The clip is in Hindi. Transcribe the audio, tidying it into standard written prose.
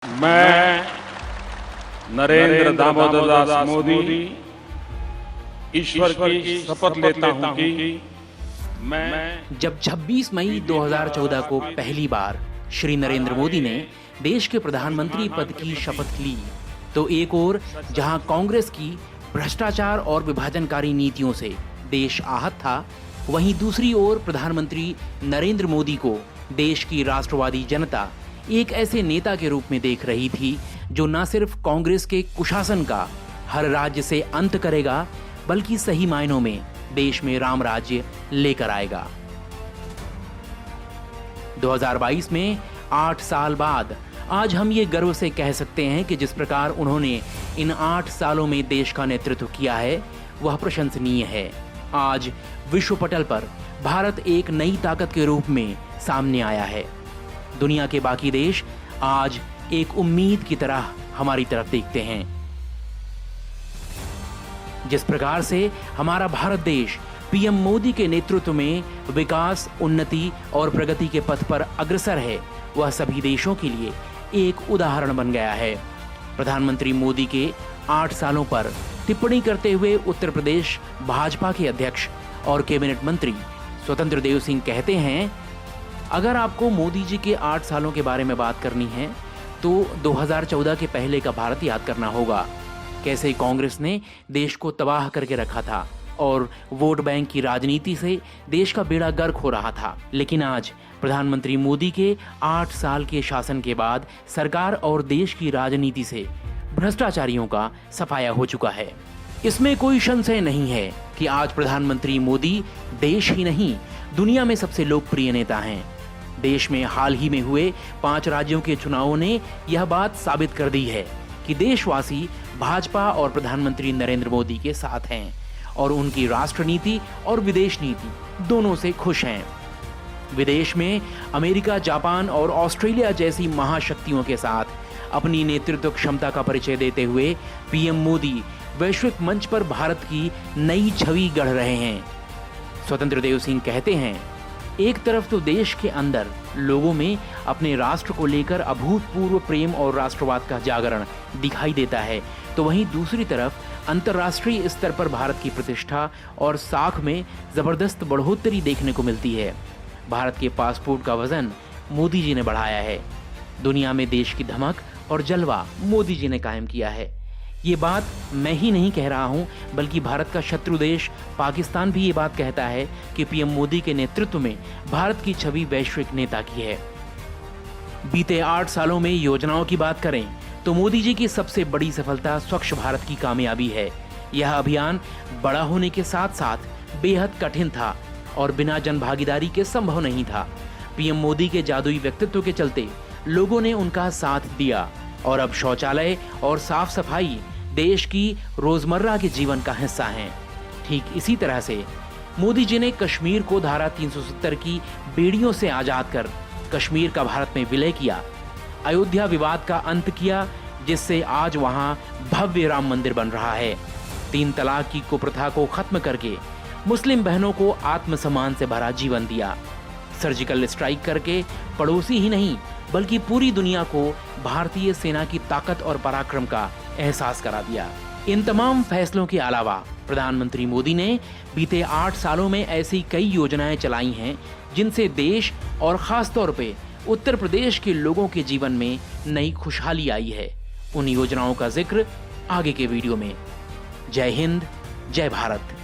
मैं नरेंद्र दामोदर दास मोदी ईश्वर की शपथ लेता हूं कि मैं जब 26 मई 2014 को पहली बार श्री नरेंद्र मोदी ने देश के प्रधानमंत्री पद की शपथ ली, तो एक ओर जहां कांग्रेस की भ्रष्टाचार और विभाजनकारी नीतियों से देश आहत था, वहीं दूसरी ओर प्रधानमंत्री नरेंद्र मोदी को देश की राष्ट्रवादी जनता एक ऐसे नेता के रूप में देख रही थी जो न सिर्फ कांग्रेस के कुशासन का हर राज्य से अंत करेगा, बल्कि सही मायनों में देश में राम राज्य लेकर आएगा। 2022 में 8 साल बाद आज हम ये गर्व से कह सकते हैं कि जिस प्रकार उन्होंने इन 8 सालों में देश का नेतृत्व किया है, वह प्रशंसनीय है। आज विश्व पटल पर भारत एक नई ताकत के रूप में सामने आया है। दुनिया के बाकी देश आज एक उम्मीद की तरह हमारी तरफ देखते हैं। जिस प्रकार से हमारा भारत देश पीएम मोदी के नेतृत्व में विकास, उन्नति और प्रगति के पथ पर अग्रसर है, वह सभी देशों के लिए एक उदाहरण बन गया है। प्रधानमंत्री मोदी के 8 सालों पर टिप्पणी करते हुए उत्तर प्रदेश भाजपा के अध्यक्ष और कैबिनेट मंत्री स्वतंत्र देव सिंह कहते हैं, अगर आपको मोदी जी के 8 सालों के बारे में बात करनी है तो 2014 के पहले का भारत याद करना होगा। कैसे कांग्रेस ने देश को तबाह करके रखा था और वोट बैंक की राजनीति से देश का बेड़ा गर्क हो रहा था। लेकिन आज प्रधानमंत्री मोदी के 8 साल के शासन के बाद सरकार और देश की राजनीति से भ्रष्टाचारियों का सफाया हो चुका है। इसमें कोई संशय नहीं है कि आज प्रधानमंत्री मोदी देश ही नहीं, दुनिया में सबसे लोकप्रिय नेता हैं। देश में हाल ही में हुए 5 राज्यों के चुनावों ने यह बात साबित कर दी है कि देशवासी भाजपा और प्रधानमंत्री नरेंद्र मोदी के साथ हैं और उनकी राष्ट्र नीति और विदेश नीति दोनों से खुश हैं। विदेश में अमेरिका, जापान और ऑस्ट्रेलिया जैसी महाशक्तियों के साथ अपनी नेतृत्व क्षमता का परिचय देते हुए पीएम मोदी वैश्विक मंच पर भारत की नई छवि गढ़ रहे हैं। स्वतंत्र देव सिंह कहते हैं, एक तरफ तो देश के अंदर लोगों में अपने राष्ट्र को लेकर अभूतपूर्व प्रेम और राष्ट्रवाद का जागरण दिखाई देता है, तो वहीं दूसरी तरफ अंतर्राष्ट्रीय स्तर पर भारत की प्रतिष्ठा और साख में जबरदस्त बढ़ोतरी देखने को मिलती है। भारत के पासपोर्ट का वजन मोदी जी ने बढ़ाया है। दुनिया में देश की धमक और जलवा मोदी जी ने कायम किया है। ये बात मैं ही नहीं कह रहा हूं, बल्कि भारत का शत्रु देश पाकिस्तान भी ये बात कहता है कि पीएम मोदी के नेतृत्व में भारत की छवि वैश्विक नेता की है। बीते 8 सालों में योजनाओं की बात करें तो मोदी जी की सबसे बड़ी सफलता स्वच्छ भारत की कामयाबी है। यह अभियान बड़ा होने के साथ साथ बेहद कठिन था और बिना जन भागीदारी के संभव नहीं था। पीएम मोदी के जादुई व्यक्तित्व के चलते लोगों ने उनका साथ दिया और अब शौचालय और साफ सफाई देश की रोजमर्रा के जीवन का हिस्सा हैं। ठीक इसी तरह से मोदी जी ने कश्मीर को धारा 370 की बेड़ियों से आजाद कर कश्मीर का भारत में विलय किया, अयोध्या विवाद का अंत किया, जिससे आज वहां भव्य राम मंदिर बन रहा है। 3 तलाक की कुप्रथा को खत्म करके मुस्लिम बहनों को आत्मसम्मान से भरा जीवन दिया। सर्जिकल स्ट्राइक करके पड़ोसी ही नहीं बल्कि पूरी दुनिया को भारतीय सेना की ताकत और पराक्रम का एहसास करा दिया। इन तमाम फैसलों के अलावा प्रधानमंत्री मोदी ने बीते 8 सालों में ऐसी कई योजनाएं चलाई हैं जिनसे देश और खास तौर पे उत्तर प्रदेश के लोगों के जीवन में नई खुशहाली आई है। उन योजनाओं का जिक्र आगे के वीडियो में। जय हिंद, जय भारत।